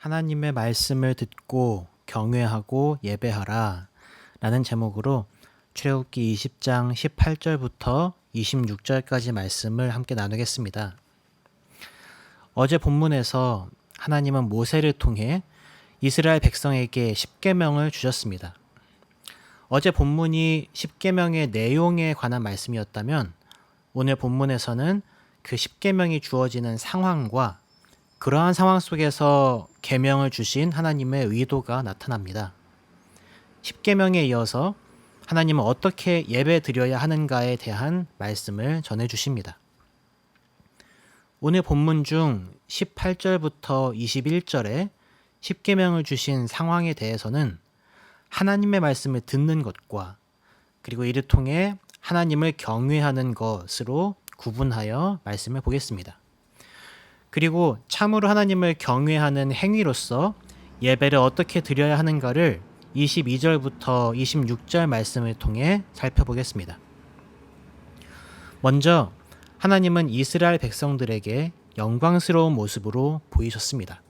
하나님의 말씀을 듣고 경외하고 예배하라 라는 제목으로 출애굽기 20장 18절부터 26절까지 말씀을 함께 나누겠습니다. 어제 본문에서 하나님은 모세를 통해 이스라엘 백성에게 십계명을 주셨습니다. 어제 본문이 십계명의 내용에 관한 말씀이었다면 오늘 본문에서는 그 십계명이 주어지는 상황과 그러한 상황 속에서 계명을 주신 하나님의 의도가 나타납니다. 십계명에 이어서 하나님은 어떻게 예배 드려야 하는가에 대한 말씀을 전해 주십니다. 오늘 본문 중 18절부터 21절에 십계명을 주신 상황에 대해서는 하나님의 말씀을 듣는 것과 그리고 이를 통해 하나님을 경외하는 것으로 구분하여 말씀을 보겠습니다. 그리고 참으로 하나님을 경외하는 행위로서 예배를 어떻게 드려야 하는가를 22절부터 26절 말씀을 통해 살펴보겠습니다. 먼저 하나님은 이스라엘 백성들에게 영광스러운 모습으로 보이셨습니다.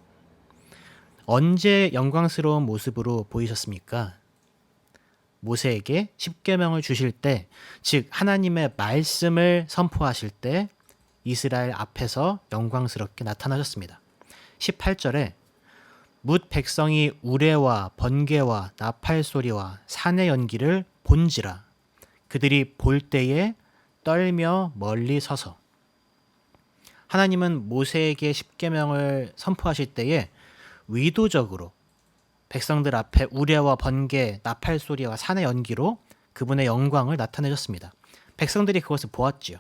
언제 영광스러운 모습으로 보이셨습니까? 모세에게 십계명을 주실 때, 즉 하나님의 말씀을 선포하실 때 이스라엘 앞에서 영광스럽게 나타나셨습니다. 18절에 뭇 백성이 우레와 번개와 나팔 소리와 산의 연기를 본지라 그들이 볼 때에 떨며 멀리 서서. 하나님은 모세에게 십계명을 선포하실 때에 의도적으로 백성들 앞에 우레와 번개, 나팔 소리와 산의 연기로 그분의 영광을 나타내셨습니다. 백성들이 그것을 보았지요.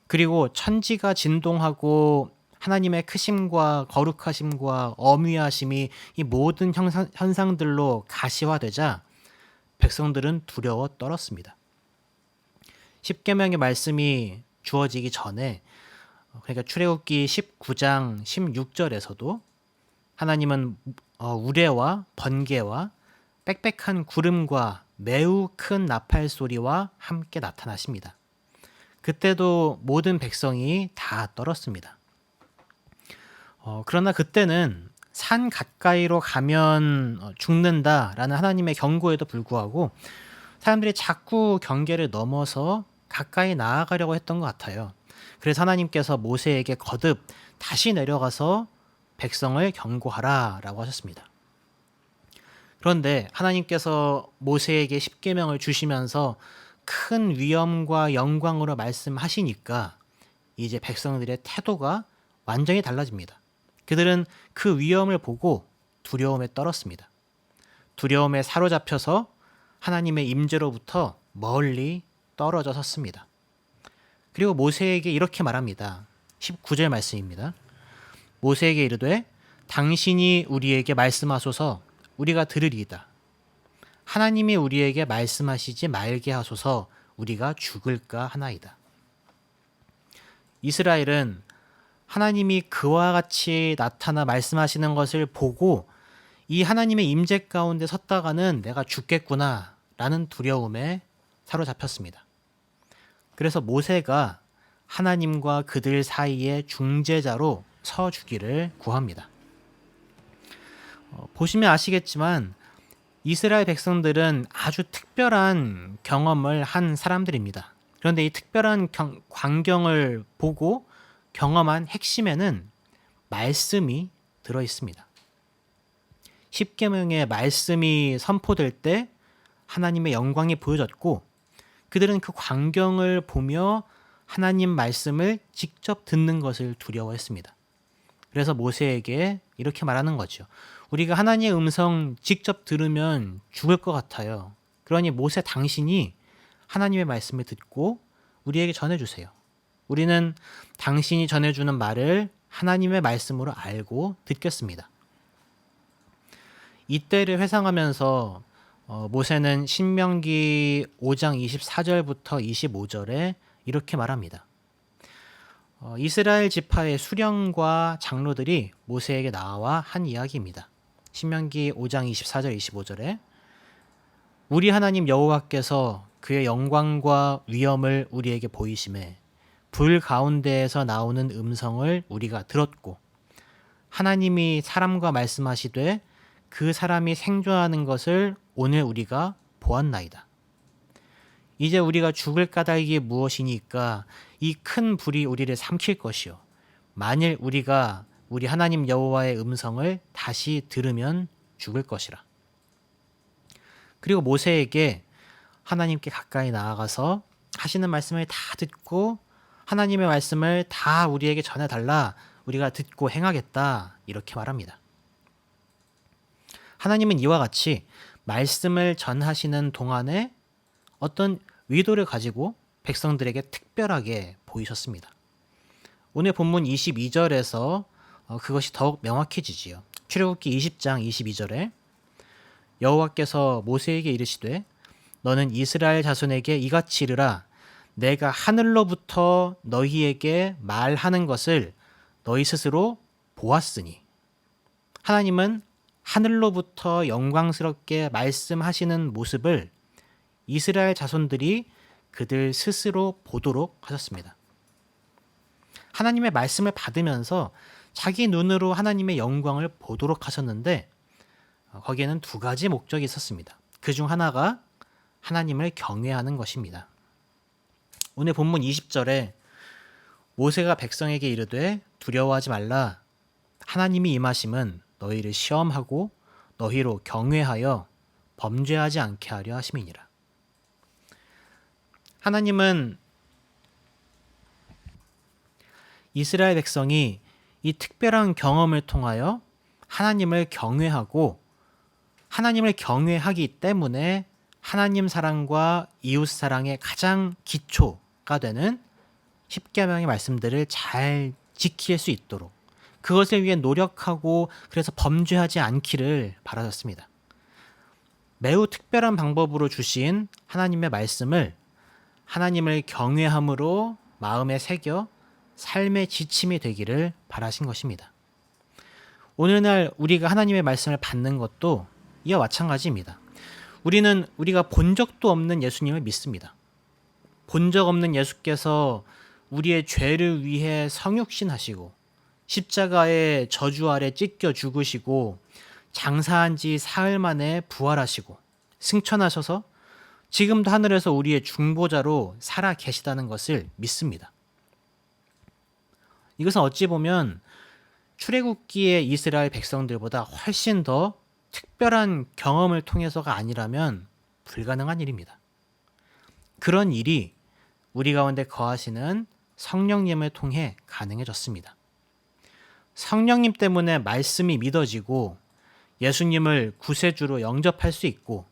그리고 천지가 진동하고 하나님의 크심과 거룩하심과 어미하심이 이 모든 현상들로 가시화되자 백성들은 두려워 떨었습니다. 십계명의 말씀이 주어지기 전에, 그러니까 출애굽기 19장 16절에서도 하나님은 우레와 번개와 빽빽한 구름과 매우 큰 나팔 소리와 함께 나타나십니다. 그때도 모든 백성이 다 떨었습니다. 그러나 그때는 산 가까이로 가면 죽는다라는 하나님의 경고에도 불구하고 사람들이 자꾸 경계를 넘어서 가까이 나아가려고 했던 것 같아요. 그래서 하나님께서 모세에게 거듭 다시 내려가서 백성을 경고하라라고 하셨습니다. 그런데 하나님께서 모세에게 십계명을 주시면서 큰 위엄과 영광으로 말씀하시니까 이제 백성들의 태도가 완전히 달라집니다. 그들은 그 위엄을 보고 두려움에 떨었습니다. 두려움에 사로잡혀서 하나님의 임재로부터 멀리 떨어져 섰습니다. 그리고 모세에게 이렇게 말합니다. 19절 말씀입니다. 모세에게 이르되 당신이 우리에게 말씀하소서 우리가 들으리이다. 하나님이 우리에게 말씀하시지 말게 하소서 우리가 죽을까 하나이다. 이스라엘은 하나님이 그와 같이 나타나 말씀하시는 것을 보고 이 하나님의 임재 가운데 섰다가는 내가 죽겠구나 라는 두려움에 사로잡혔습니다. 그래서 모세가 하나님과 그들 사이의 중재자로 서주기를 구합니다. 보시면 아시겠지만 이스라엘 백성들은 아주 특별한 경험을 한 사람들입니다. 그런데 이 특별한 광경을 보고 경험한 핵심에는 말씀이 들어 있습니다. 십계명의 말씀이 선포될 때 하나님의 영광이 보여졌고 그들은 그 광경을 보며 하나님 말씀을 직접 듣는 것을 두려워했습니다. 그래서 모세에게 이렇게 말하는 거죠. 우리가 하나님의 음성 직접 들으면 죽을 것 같아요. 그러니 모세 당신이 하나님의 말씀을 듣고 우리에게 전해주세요. 우리는 당신이 전해주는 말을 하나님의 말씀으로 알고 듣겠습니다. 이때를 회상하면서 모세는 신명기 5장 24절부터 25절에 이렇게 말합니다. 이스라엘 지파의 수령과 장로들이 모세에게 나와 한 이야기입니다. 신명기 5장 24절 25절에 우리 하나님 여호와께서 그의 영광과 위엄을 우리에게 보이심에 불 가운데에서 나오는 음성을 우리가 들었고 하나님이 사람과 말씀하시되 그 사람이 생존하는 것을 오늘 우리가 보았나이다. 이제 우리가 죽을 까닭이 무엇이니까 이 큰 불이 우리를 삼킬 것이요 만일 우리가 우리 하나님 여호와의 음성을 다시 들으면 죽을 것이라. 그리고 모세에게 하나님께 가까이 나아가서 하시는 말씀을 다 듣고 하나님의 말씀을 다 우리에게 전해달라. 우리가 듣고 행하겠다. 이렇게 말합니다. 하나님은 이와 같이 말씀을 전하시는 동안에 어떤 의도를 가지고 백성들에게 특별하게 보이셨습니다. 오늘 본문 22절에서 그것이 더욱 명확해지지요. 출애굽기 20장 22절에 여호와께서 모세에게 이르시되 너는 이스라엘 자손에게 이같이 이르라. 내가 하늘로부터 너희에게 말하는 것을 너희 스스로 보았으니. 하나님은 하늘로부터 영광스럽게 말씀하시는 모습을 이스라엘 자손들이 그들 스스로 보도록 하셨습니다. 하나님의 말씀을 받으면서 자기 눈으로 하나님의 영광을 보도록 하셨는데 거기에는 두 가지 목적이 있었습니다. 그중 하나가 하나님을 경외하는 것입니다. 오늘 본문 20절에 모세가 백성에게 이르되 두려워하지 말라. 하나님이 임하심은 너희를 시험하고 너희로 경외하여 범죄하지 않게 하려 하심이니라. 하나님은 이스라엘 백성이 이 특별한 경험을 통하여 하나님을 경외하고 하나님을 경외하기 때문에 하나님 사랑과 이웃 사랑의 가장 기초가 되는 십계명의 말씀들을 잘 지킬 수 있도록 그것을 위해 노력하고 그래서 범죄하지 않기를 바라셨습니다. 매우 특별한 방법으로 주신 하나님의 말씀을 하나님을 경외함으로 마음에 새겨 삶의 지침이 되기를 바라신 것입니다. 오늘날 우리가 하나님의 말씀을 받는 것도 이와 마찬가지입니다. 우리가 본 적도 없는 예수님을 믿습니다. 본 적 없는 예수께서 우리의 죄를 위해 성육신하시고 십자가의 저주 아래 찢겨 죽으시고 장사한 지 사흘 만에 부활하시고 승천하셔서 지금도 하늘에서 우리의 중보자로 살아 계시다는 것을 믿습니다. 이것은 어찌 보면 출애굽기의 이스라엘 백성들보다 훨씬 더 특별한 경험을 통해서가 아니라면 불가능한 일입니다. 그런 일이 우리 가운데 거하시는 성령님을 통해 가능해졌습니다. 성령님 때문에 말씀이 믿어지고 예수님을 구세주로 영접할 수 있고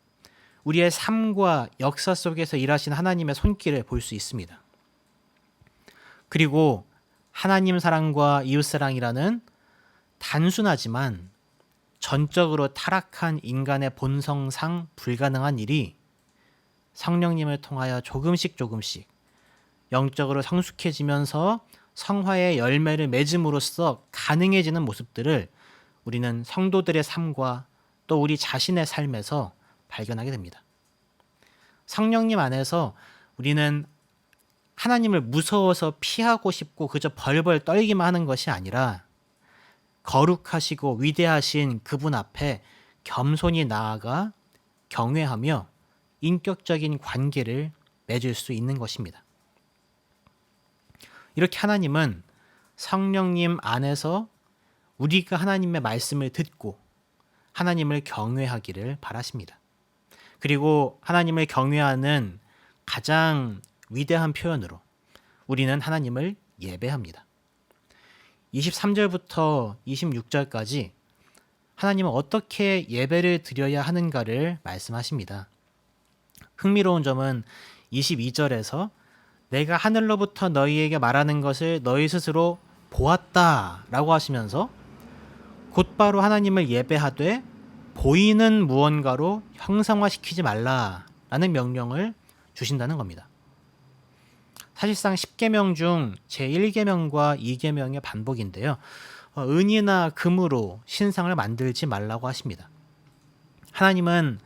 우리의 삶과 역사 속에서 일하신 하나님의 손길을 볼 수 있습니다. 그리고 하나님 사랑과 이웃 사랑이라는 단순하지만 전적으로 타락한 인간의 본성상 불가능한 일이 성령님을 통하여 조금씩 영적으로 성숙해지면서 성화의 열매를 맺음으로써 가능해지는 모습들을 우리는 성도들의 삶과 또 우리 자신의 삶에서 발견하게 됩니다. 성령님 안에서 우리는 하나님을 무서워서 피하고 싶고 그저 벌벌 떨기만 하는 것이 아니라 거룩하시고 위대하신 그분 앞에 겸손히 나아가 경외하며 인격적인 관계를 맺을 수 있는 것입니다. 이렇게 하나님은 성령님 안에서 우리가 하나님의 말씀을 듣고 하나님을 경외하기를 바라십니다. 그리고 하나님을 경외하는 가장 위대한 표현으로 우리는 하나님을 예배합니다. 23절부터 26절까지 하나님은 어떻게 예배를 드려야 하는가를 말씀하십니다. 흥미로운 점은 22절에서 내가 하늘로부터 너희에게 말하는 것을 너희 스스로 보았다 라고 하시면서 곧바로 하나님을 예배하되 보이는 무언가로 형상화시키지 말라라는 명령을 주신다는 겁니다. 사실상 10계명 중 제1계명과 2계명의 반복인데요. 은이나 금으로 신상을 만들지 말라고 하십니다. 하나님은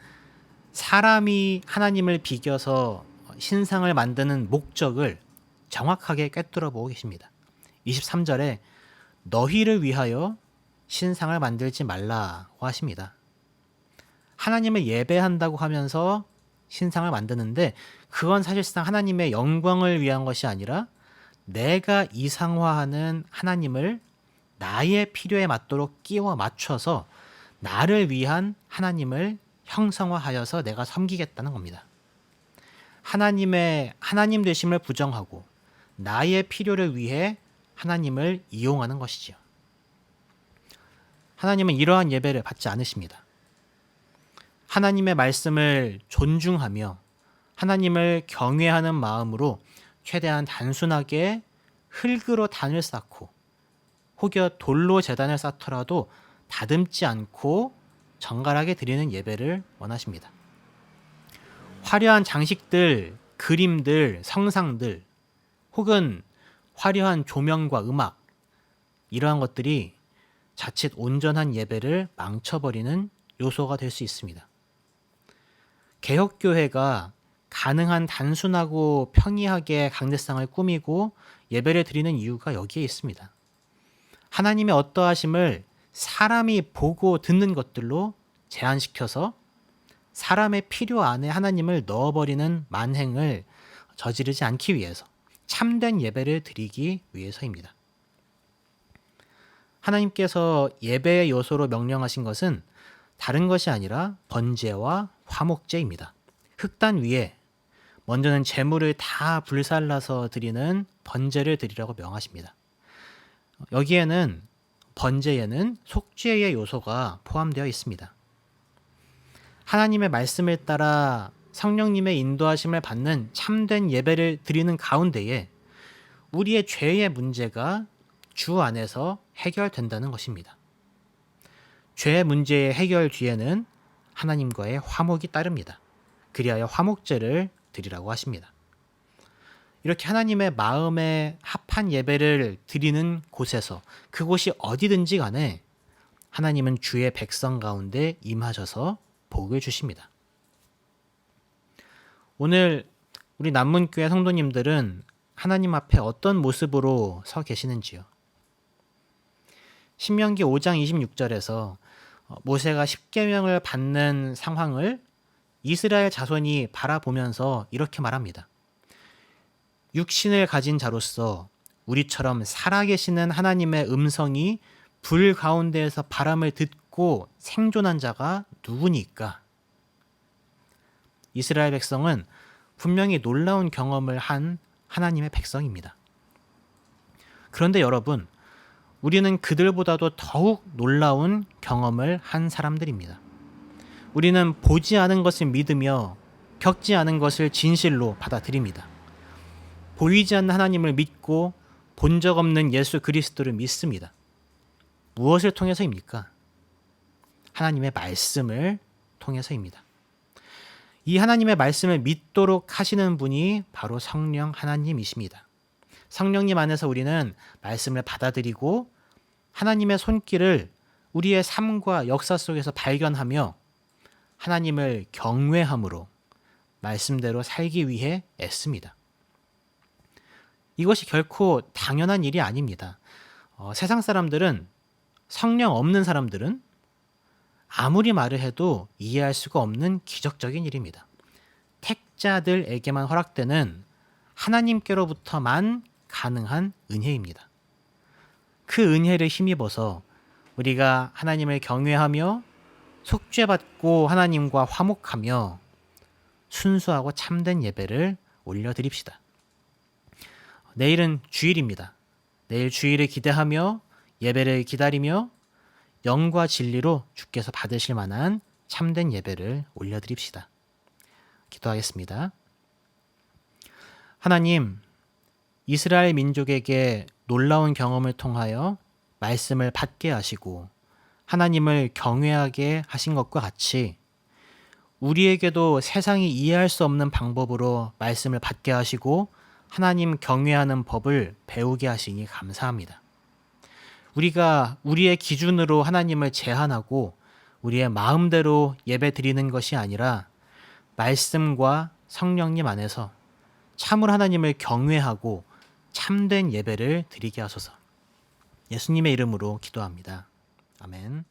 사람이 하나님을 비겨서 신상을 만드는 목적을 정확하게 꿰뚫어 보고 계십니다. 23절에 너희를 위하여 신상을 만들지 말라고 하십니다. 하나님을 예배한다고 하면서 신상을 만드는데 그건 사실상 하나님의 영광을 위한 것이 아니라 내가 이상화하는 하나님을 나의 필요에 맞도록 끼워 맞춰서 나를 위한 하나님을 형상화하여서 내가 섬기겠다는 겁니다. 하나님 되심을 부정하고 나의 필요를 위해 하나님을 이용하는 것이지요. 하나님은 이러한 예배를 받지 않으십니다. 하나님의 말씀을 존중하며 하나님을 경외하는 마음으로 최대한 단순하게 흙으로 단을 쌓고 혹여 돌로 제단을 쌓더라도 다듬지 않고 정갈하게 드리는 예배를 원하십니다. 화려한 장식들, 그림들, 성상들 혹은 화려한 조명과 음악 이러한 것들이 자칫 온전한 예배를 망쳐버리는 요소가 될 수 있습니다. 개혁교회가 가능한 단순하고 평이하게 강대상을 꾸미고 예배를 드리는 이유가 여기에 있습니다. 하나님의 어떠하심을 사람이 보고 듣는 것들로 제한시켜서 사람의 필요 안에 하나님을 넣어버리는 만행을 저지르지 않기 위해서 참된 예배를 드리기 위해서입니다. 하나님께서 예배의 요소로 명령하신 것은 다른 것이 아니라 번제와 화목제입니다. 흙단 위에 먼저는 제물을 다 불살라서 드리는 번제를 드리라고 명하십니다. 여기에는 번제에는 속죄의 요소가 포함되어 있습니다. 하나님의 말씀을 따라 성령님의 인도하심을 받는 참된 예배를 드리는 가운데에 우리의 죄의 문제가 주 안에서 해결된다는 것입니다. 죄의 문제의 해결 뒤에는 하나님과의 화목이 따릅니다. 그리하여 화목제를 드리라고 하십니다. 이렇게 하나님의 마음에 합한 예배를 드리는 곳에서 그곳이 어디든지 간에 하나님은 주의 백성 가운데 임하셔서 복을 주십니다. 오늘 우리 남문교회 성도님들은 하나님 앞에 어떤 모습으로 서 계시는지요? 신명기 5장 26절에서 모세가 십계명을 받는 상황을 이스라엘 자손이 바라보면서 이렇게 말합니다. 육신을 가진 자로서 우리처럼 살아계시는 하나님의 음성이 불 가운데에서 바람을 듣고 생존한 자가 누구니까? 이스라엘 백성은 분명히 놀라운 경험을 한 하나님의 백성입니다. 그런데 여러분, 우리는 그들보다도 더욱 놀라운 경험을 한 사람들입니다. 우리는 보지 않은 것을 믿으며 겪지 않은 것을 진실로 받아들입니다. 보이지 않는 하나님을 믿고 본 적 없는 예수 그리스도를 믿습니다. 무엇을 통해서입니까? 하나님의 말씀을 통해서입니다. 이 하나님의 말씀을 믿도록 하시는 분이 바로 성령 하나님이십니다. 성령님 안에서 우리는 말씀을 받아들이고 하나님의 손길을 우리의 삶과 역사 속에서 발견하며 하나님을 경외함으로 말씀대로 살기 위해 애씁니다. 이것이 결코 당연한 일이 아닙니다. 세상 사람들은, 성령 없는 사람들은 아무리 말을 해도 이해할 수가 없는 기적적인 일입니다. 택자들에게만 허락되는 하나님께로부터만 가능한 은혜입니다. 그 은혜를 힘입어서 우리가 하나님을 경외하며 속죄받고 하나님과 화목하며 순수하고 참된 예배를 올려드립시다. 내일은 주일입니다. 내일 주일을 기대하며 예배를 기다리며 영과 진리로 주께서 받으실 만한 참된 예배를 올려드립시다. 기도하겠습니다. 하나님, 이스라엘 민족에게 놀라운 경험을 통하여 말씀을 받게 하시고 하나님을 경외하게 하신 것과 같이 우리에게도 세상이 이해할 수 없는 방법으로 말씀을 받게 하시고 하나님 경외하는 법을 배우게 하시니 감사합니다. 우리가 우리의 기준으로 하나님을 제한하고 우리의 마음대로 예배 드리는 것이 아니라 말씀과 성령님 안에서 참으로 하나님을 경외하고 참된 예배를 드리게 하소서. 예수님의 이름으로 기도합니다. 아멘.